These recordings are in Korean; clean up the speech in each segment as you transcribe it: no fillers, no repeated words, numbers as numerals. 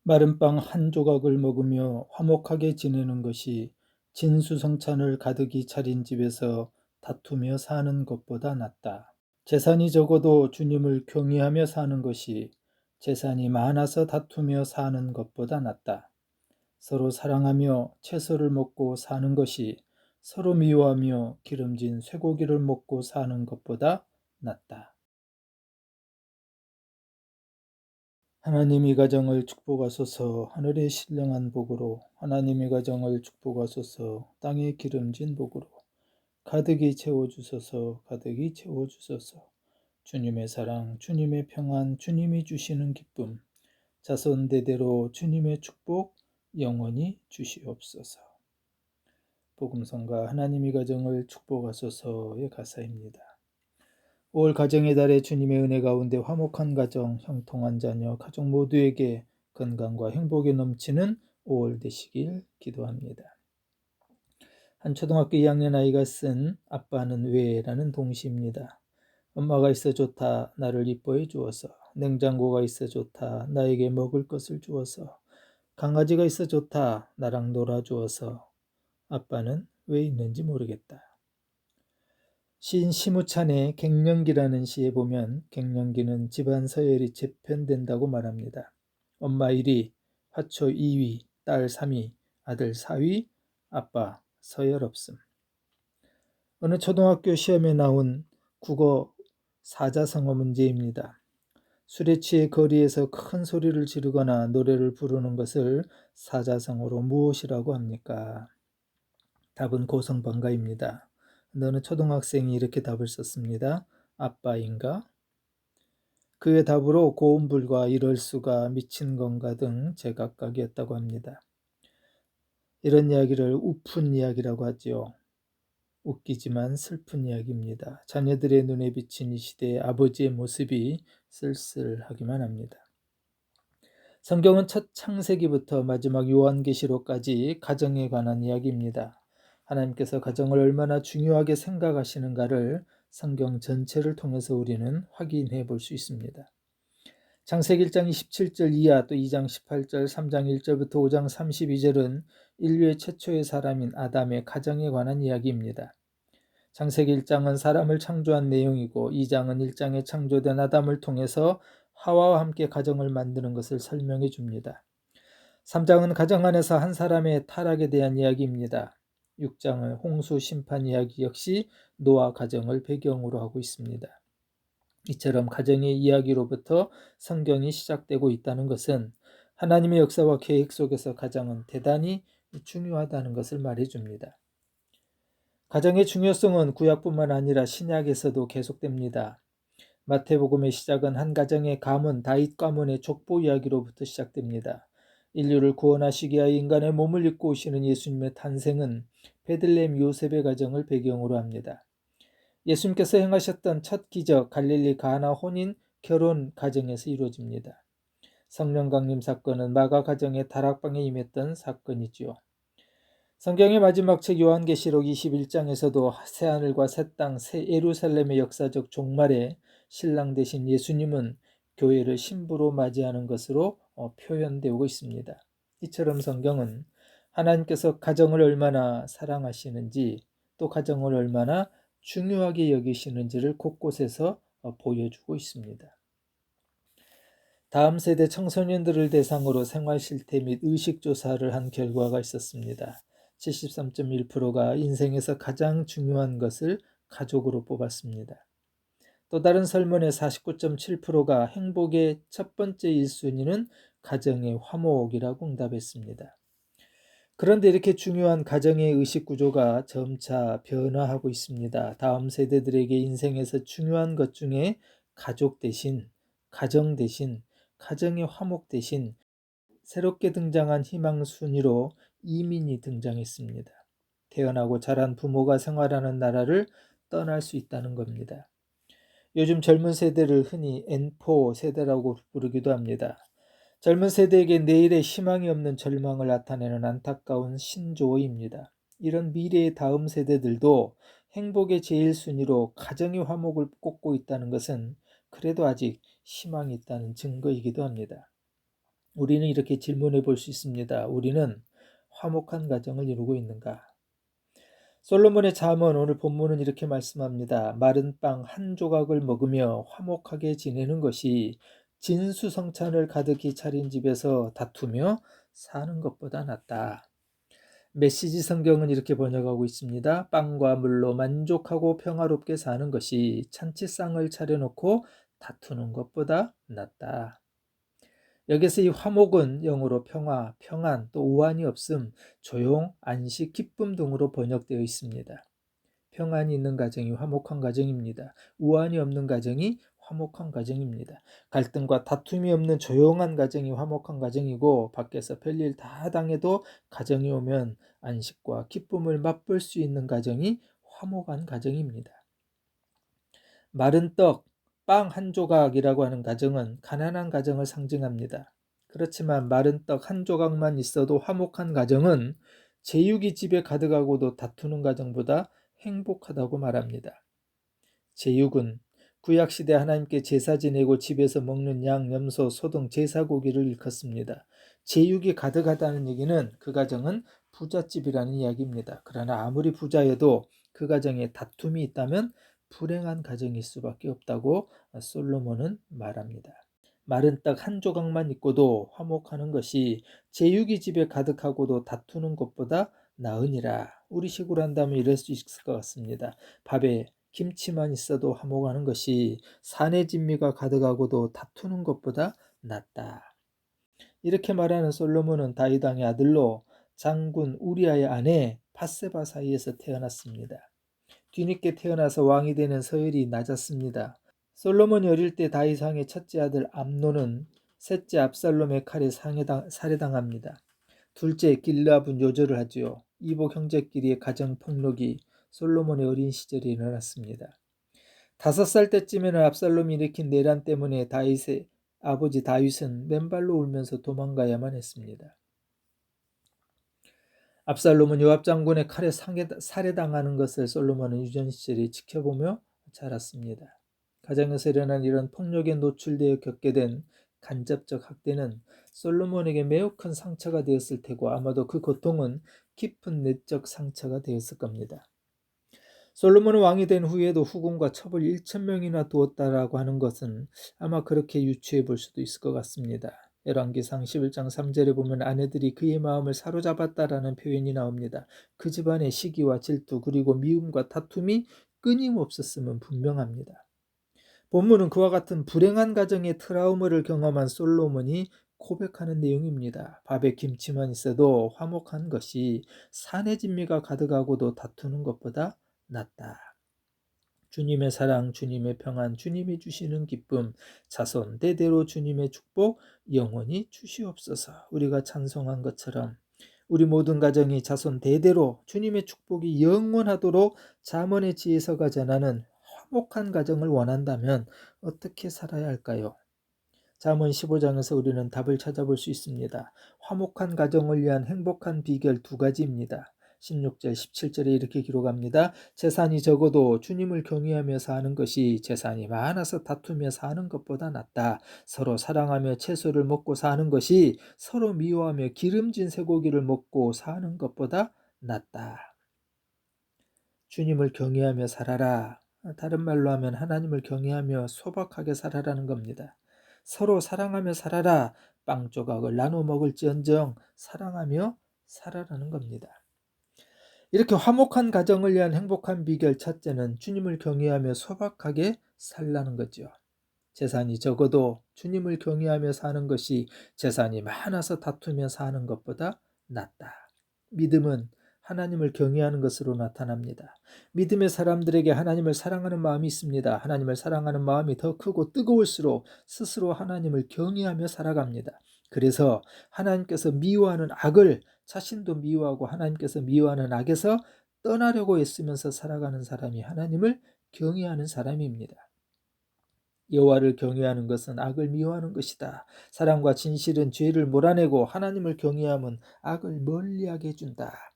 마른 빵 한 조각을 먹으며 화목하게 지내는 것이 진수성찬을 가득히 차린 집에서 다투며 사는 것보다 낫다. 재산이 적어도 주님을 경외하며 사는 것이 재산이 많아서 다투며 사는 것보다 낫다. 서로 사랑하며 채소를 먹고 사는 것이 서로 미워하며 기름진 쇠고기를 먹고 사는 것보다 낫다. 하나님이 가정을 축복하소서. 하늘의 신령한 복으로 하나님이 가정을 축복하소서. 땅의 기름진 복으로 가득히 채워주소서. 가득히 채워주소서. 주님의 사랑, 주님의 평안, 주님이 주시는 기쁨, 자손 대대로 주님의 축복 영원히 주시옵소서. 복음성가 하나님이 가정을 축복하소서의 가사입니다. 5월 가정의 달에 주님의 은혜 가운데 화목한 가정, 형통한 자녀, 가족 모두에게 건강과 행복이 넘치는 5월 되시길 기도합니다. 한 초등학교 2학년 아이가 쓴 아빠는 왜라는 동시입니다. 엄마가 있어 좋다, 나를 이뻐해 주어서. 냉장고가 있어 좋다, 나에게 먹을 것을 주어서. 강아지가 있어 좋다, 나랑 놀아 주어서. 아빠는 왜 있는지 모르겠다. 시인 심우찬의 갱년기라는 시에 보면 갱년기는 집안 서열이 재편된다고 말합니다. 엄마 1위, 화초 2위, 딸 3위, 아들 4위, 아빠 서열 없음. 어느 초등학교 시험에 나온 국어 사자성어 문제입니다. 술에 취해 거리에서 큰 소리를 지르거나 노래를 부르는 것을 사자성어로 무엇이라고 합니까? 답은 고성방가입니다. 너는 초등학생이 이렇게 답을 썼습니다. 아빠인가? 그의 답으로 고음불가, 이럴 수가, 미친 건가 등 제각각이었다고 합니다. 이런 이야기를 우픈 이야기라고 하지요. 웃기지만 슬픈 이야기입니다. 자녀들의 눈에 비친 이 시대의 아버지의 모습이 쓸쓸하기만 합니다. 성경은 첫 창세기부터 마지막 요한계시록까지 가정에 관한 이야기입니다. 하나님께서 가정을 얼마나 중요하게 생각하시는가를 성경 전체를 통해서 우리는 확인해 볼 수 있습니다. 창세기 1장 27절 이하, 또 2장 18절, 3장 1절부터 5장 32절은 인류의 최초의 사람인 아담의 가정에 관한 이야기입니다. 창세기 1장은 사람을 창조한 내용이고 2장은 1장에 창조된 아담을 통해서 하와와 함께 가정을 만드는 것을 설명해 줍니다. 3장은 가정 안에서 한 사람의 타락에 대한 이야기입니다. 6장은 홍수 심판 이야기 역시 노아 가정을 배경으로 하고 있습니다. 이처럼 가정의 이야기로부터 성경이 시작되고 있다는 것은 하나님의 역사와 계획 속에서 가정은 대단히 중요하다는 것을 말해줍니다. 가정의 중요성은 구약뿐만 아니라 신약에서도 계속됩니다. 마태복음의 시작은 한 가정의 가문, 다윗 가문의 족보 이야기로부터 시작됩니다. 인류를 구원하시기 위하여 인간의 몸을 입고 오시는 예수님의 탄생은 베들레헴 요셉의 가정을 배경으로 합니다. 예수님께서 행하셨던 첫 기적 갈릴리 가나 혼인 결혼 가정에서 이루어집니다. 성령 강림 사건은 마가 가정의 다락방에 임했던 사건이지요. 성경의 마지막 책 요한계시록 21장에서도 새하늘과 새 땅, 새 예루살렘의 역사적 종말에 신랑 되신 예수님은 교회를 신부로 맞이하는 것으로 표현되고 있습니다. 이처럼 성경은 하나님께서 가정을 얼마나 사랑하시는지, 또 가정을 얼마나 중요하게 여기시는지를 곳곳에서 보여주고 있습니다. 다음 세대 청소년들을 대상으로 생활 실태 및 의식 조사를 한 결과가 있었습니다. 73.1%가 인생에서 가장 중요한 것을 가족으로 뽑았습니다. 또 다른 설문의 49.7%가 행복의 첫 번째 1순위는 가정의 화목이라고 응답했습니다. 그런데 이렇게 중요한 가정의 의식 구조가 점차 변화하고 있습니다. 다음 세대들에게 인생에서 중요한 것 중에 가족 대신, 가정 대신, 가정의 화목 대신 새롭게 등장한 희망 순위로 이민이 등장했습니다. 태어나고 자란 부모가 생활하는 나라를 떠날 수 있다는 겁니다. 요즘 젊은 세대를 흔히 N4 세대라고 부르기도 합니다. 젊은 세대에게 내일의 희망이 없는 절망을 나타내는 안타까운 신조어입니다. 이런 미래의 다음 세대들도 행복의 제일 순위로 가정의 화목을 꼽고 있다는 것은 그래도 아직 희망이 있다는 증거이기도 합니다. 우리는 이렇게 질문해 볼 수 있습니다. 우리는 화목한 가정을 이루고 있는가? 솔로몬의 잠언 오늘 본문은 이렇게 말씀합니다. 마른 빵 한 조각을 먹으며 화목하게 지내는 것이 진수성찬을 가득히 차린 집에서 다투며 사는 것보다 낫다. 메시지 성경은 이렇게 번역하고 있습니다. 빵과 물로 만족하고 평화롭게 사는 것이 잔치상을 차려놓고 다투는 것보다 낫다. 여기서 이 화목은 영어로 평화, 평안, 또 우환이 없음, 조용, 안식, 기쁨 등으로 번역되어 있습니다. 평안이 있는 가정이 화목한 가정입니다. 우환이 없는 가정이 화목한 가정입니다. 갈등과 다툼이 없는 조용한 가정이 화목한 가정이고, 밖에서 별일 다 당해도 가정이 오면 안식과 기쁨을 맛볼 수 있는 가정이 화목한 가정입니다. 마른 떡, 빵 한 조각이라고 하는 가정은 가난한 가정을 상징합니다. 그렇지만 마른 떡 한 조각만 있어도 화목한 가정은 제육이 집에 가득하고도 다투는 가정보다 행복하다고 말합니다. 제육은 구약시대 하나님께 제사 지내고 집에서 먹는 양, 염소, 소 등 제사고기를 일컫습니다. 제육이 가득하다는 얘기는 그 가정은 부잣집이라는 이야기입니다. 그러나 아무리 부자여도 그 가정에 다툼이 있다면 불행한 가정일 수밖에 없다고 솔로몬은 말합니다. 마른 떡 한 조각만 있고도 화목하는 것이 제육이 집에 가득하고도 다투는 것보다 나으니라. 우리식으로 한다면 이럴 수 있을 것 같습니다. 밥에 김치만 있어도 화목하는 것이 산의 진미가 가득하고도 다투는 것보다 낫다. 이렇게 말하는 솔로몬은 다윗 왕의 아들로 장군 우리아의 아내 밧세바 사이에서 태어났습니다. 뒤늦게 태어나서 왕이 되는 서열이 낮았습니다. 솔로몬이 어릴 때 다윗 왕의 첫째 아들 암논은 셋째 압살롬의 칼에 살해당합니다. 둘째 길르압은 요절을 하지요. 이복 형제끼리의 가정 폭력이 솔로몬의 어린 시절에 일어났습니다. 5살 때쯤에는 압살롬이 일으킨 내란 때문에 다윗의 아버지 다윗은 맨발로 울면서 도망가야만 했습니다. 압살롬은 요압 장군의 칼에 살해당하는 것을 솔로몬은 유전 시절에 지켜보며 자랐습니다. 가정에서 일어난 이런 폭력에 노출되어 겪게 된 간접적 학대는 솔로몬에게 매우 큰 상처가 되었을 테고, 아마도 그 고통은 깊은 내적 상처가 되었을 겁니다. 솔로몬은 왕이 된 후에도 후궁과 첩을 1,000명이나 두었다라고 하는 것은 아마 그렇게 유추해 볼 수도 있을 것 같습니다. 열왕기상 11장 3절에 보면 아내들이 그의 마음을 사로잡았다라는 표현이 나옵니다. 그 집안의 시기와 질투 그리고 미움과 다툼이 끊임없었음은 분명합니다. 본문은 그와 같은 불행한 가정의 트라우마를 경험한 솔로몬이 고백하는 내용입니다. 밥에 김치만 있어도 화목한 것이 산의 진미가 가득하고도 다투는 것보다 낫다. 주님의 사랑, 주님의 평안, 주님이 주시는 기쁨, 자손 대대로 주님의 축복 영원히 주시옵소서. 우리가 찬송한 것처럼 우리 모든 가정이 자손 대대로 주님의 축복이 영원하도록 잠언의 지혜서가 전하는 화목한 가정을 원한다면 어떻게 살아야 할까요? 잠언 15장에서 우리는 답을 찾아볼 수 있습니다. 화목한 가정을 위한 행복한 비결 2가지입니다. 16절, 17절에 이렇게 기록합니다. 재산이 적어도 주님을 경외하며 사는 것이 재산이 많아서 다투며 사는 것보다 낫다. 서로 사랑하며 채소를 먹고 사는 것이 서로 미워하며 기름진 쇠고기를 먹고 사는 것보다 낫다. 주님을 경외하며 살아라. 다른 말로 하면 하나님을 경외하며 소박하게 살아라는 겁니다. 서로 사랑하며 살아라. 빵 조각을 나눠 먹을지언정 사랑하며 살아라는 겁니다. 이렇게 화목한 가정을 위한 행복한 비결 첫째는 주님을 경외하며 소박하게 살라는 거죠. 재산이 적어도 주님을 경외하며 사는 것이 재산이 많아서 다투며 사는 것보다 낫다. 믿음은 하나님을 경외하는 것으로 나타납니다. 믿음의 사람들에게 하나님을 사랑하는 마음이 있습니다. 하나님을 사랑하는 마음이 더 크고 뜨거울수록 스스로 하나님을 경외하며 살아갑니다. 그래서 하나님께서 미워하는 악을 자신도 미워하고 하나님께서 미워하는 악에서 떠나려고 애쓰면서 살아가는 사람이 하나님을 경외하는 사람입니다. 여호와를 경외하는 것은 악을 미워하는 것이다. 사랑과 진실은 죄를 몰아내고 하나님을 경외함은 악을 멀리하게 해준다.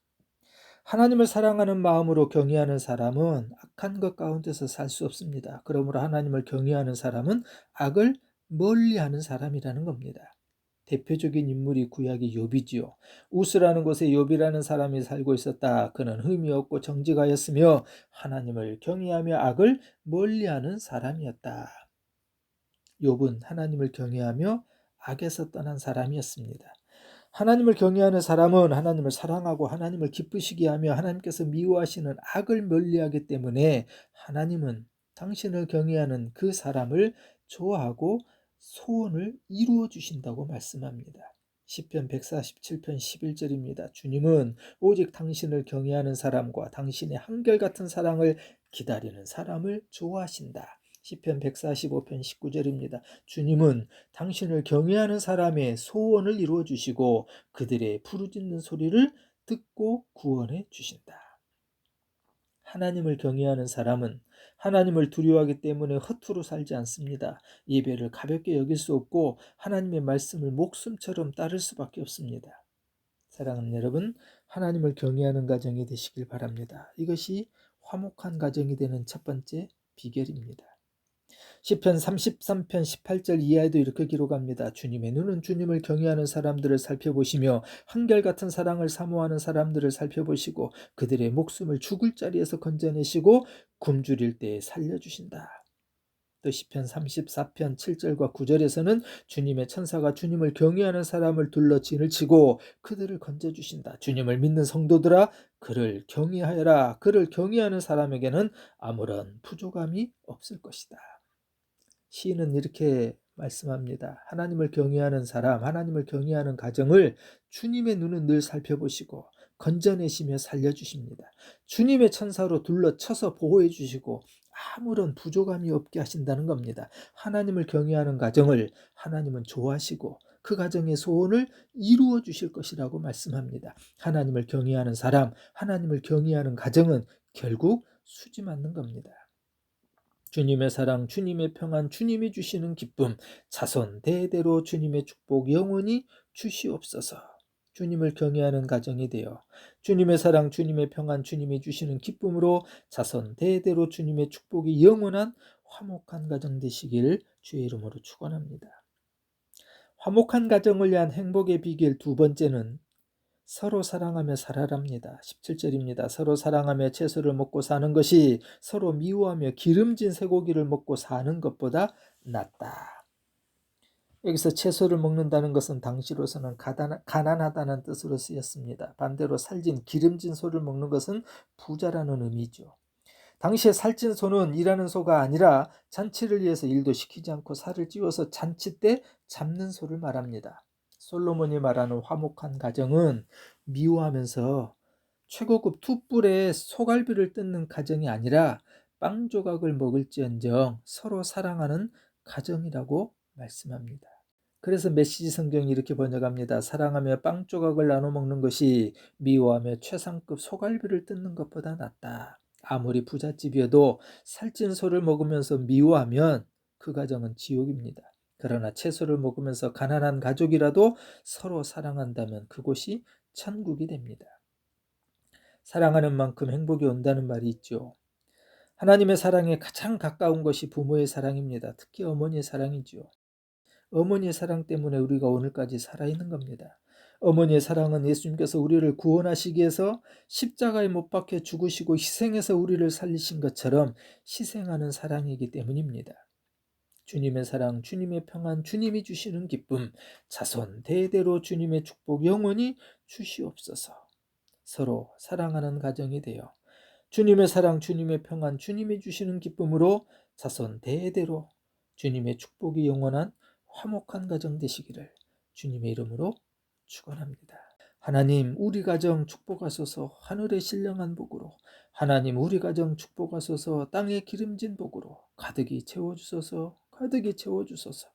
하나님을 사랑하는 마음으로 경외하는 사람은 악한 것 가운데서 살 수 없습니다. 그러므로 하나님을 경외하는 사람은 악을 멀리하는 사람이라는 겁니다. 대표적인 인물이 구약의 욥이지요. 우스라는 곳에 욥이라는 사람이 살고 있었다. 그는 흠이 없고 정직하였으며 하나님을 경외하며 악을 멀리하는 사람이었다. 욥은 하나님을 경외하며 악에서 떠난 사람이었습니다. 하나님을 경외하는 사람은 하나님을 사랑하고 하나님을 기쁘시게 하며 하나님께서 미워하시는 악을 멀리하기 때문에 하나님은 당신을 경외하는 그 사람을 좋아하고 소원을 이루어 주신다고 말씀합니다. 시편 147편 11절입니다. 주님은 오직 당신을 경외하는 사람과 당신의 한결같은 사랑을 기다리는 사람을 좋아하신다. 시편 145편 19절입니다. 주님은 당신을 경외하는 사람의 소원을 이루어 주시고 그들의 부르짖는 소리를 듣고 구원해 주신다. 하나님을 경외하는 사람은 하나님을 두려워하기 때문에 허투루 살지 않습니다. 예배를 가볍게 여길 수 없고 하나님의 말씀을 목숨처럼 따를 수밖에 없습니다. 사랑하는 여러분, 하나님을 경외하는 가정이 되시길 바랍니다. 이것이 화목한 가정이 되는 첫 번째 비결입니다. 시편 33편 18절 이하에도 이렇게 기록합니다. 주님의 눈은 주님을 경외하는 사람들을 살펴보시며 한결같은 사랑을 사모하는 사람들을 살펴보시고 그들의 목숨을 죽을 자리에서 건져내시고 굶주릴 때에 살려주신다. 또 시편 34편 7절과 9절에서는 주님의 천사가 주님을 경외하는 사람을 둘러 진을 치고 그들을 건져주신다. 주님을 믿는 성도들아 그를 경외하여라. 그를 경외하는 사람에게는 아무런 부족함이 없을 것이다. 시인은 이렇게 말씀합니다. 하나님을 경외하는 사람, 하나님을 경외하는 가정을 주님의 눈은 늘 살펴보시고 건져내시며 살려주십니다. 주님의 천사로 둘러쳐서 보호해 주시고 아무런 부족함이 없게 하신다는 겁니다. 하나님을 경외하는 가정을 하나님은 좋아하시고 그 가정의 소원을 이루어 주실 것이라고 말씀합니다. 하나님을 경외하는 사람, 하나님을 경외하는 가정은 결국 수지 맞는 겁니다. 주님의 사랑, 주님의 평안, 주님이 주시는 기쁨, 자손 대대로 주님의 축복 영원히 주시옵소서. 주님을 경외하는 가정이 되어 주님의 사랑, 주님의 평안, 주님이 주시는 기쁨으로 자손 대대로 주님의 축복이 영원한 화목한 가정 되시길 주의 이름으로 축원합니다. 화목한 가정을 위한 행복의 비결 두 번째는 서로 사랑하며 살아랍니다. 17절입니다. 서로 사랑하며 채소를 먹고 사는 것이 서로 미워하며 기름진 쇠고기를 먹고 사는 것보다 낫다. 여기서 채소를 먹는다는 것은 당시로서는 가난하다는 뜻으로 쓰였습니다. 반대로 살진 기름진 소를 먹는 것은 부자라는 의미죠. 당시에 살찐 소는 일하는 소가 아니라 잔치를 위해서 일도 시키지 않고 살을 찌워서 잔치 때 잡는 소를 말합니다. 솔로몬이 말하는 화목한 가정은 미워하면서 최고급 툭불에 소갈비를 뜯는 가정이 아니라 빵 조각을 먹을지언정 서로 사랑하는 가정이라고 말씀합니다. 그래서 메시지 성경이 이렇게 번역합니다. 사랑하며 빵 조각을 나눠 먹는 것이 미워하며 최상급 소갈비를 뜯는 것보다 낫다. 아무리 부잣집이어도 살찐 소를 먹으면서 미워하면 그 가정은 지옥입니다. 그러나 채소를 먹으면서 가난한 가족이라도 서로 사랑한다면 그곳이 천국이 됩니다. 사랑하는 만큼 행복이 온다는 말이 있죠. 하나님의 사랑에 가장 가까운 것이 부모의 사랑입니다. 특히 어머니의 사랑이죠. 어머니의 사랑 때문에 우리가 오늘까지 살아있는 겁니다. 어머니의 사랑은 예수님께서 우리를 구원하시기 위해서 십자가에 못 박혀 죽으시고 희생해서 우리를 살리신 것처럼 희생하는 사랑이기 때문입니다. 주님의 사랑, 주님의 평안, 주님이 주시는 기쁨, 자손 대대로 주님의 축복 영원히 주시옵소서. 서로 사랑하는 가정이 되어 주님의 사랑, 주님의 평안, 주님이 주시는 기쁨으로 자손 대대로 주님의 축복이 영원한 화목한 가정 되시기를 주님의 이름으로 축원합니다. 하나님, 우리 가정 축복하소서. 하늘의 신령한 복으로 하나님, 우리 가정 축복하소서. 땅의 기름진 복으로 가득히 채워주소서. 가득히 채워주소서.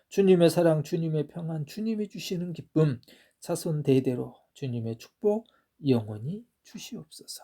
주님의 사랑, 주님의 평안, 주님이 주시는 기쁨, 자손 대대로 주님의 축복 영원히 주시옵소서.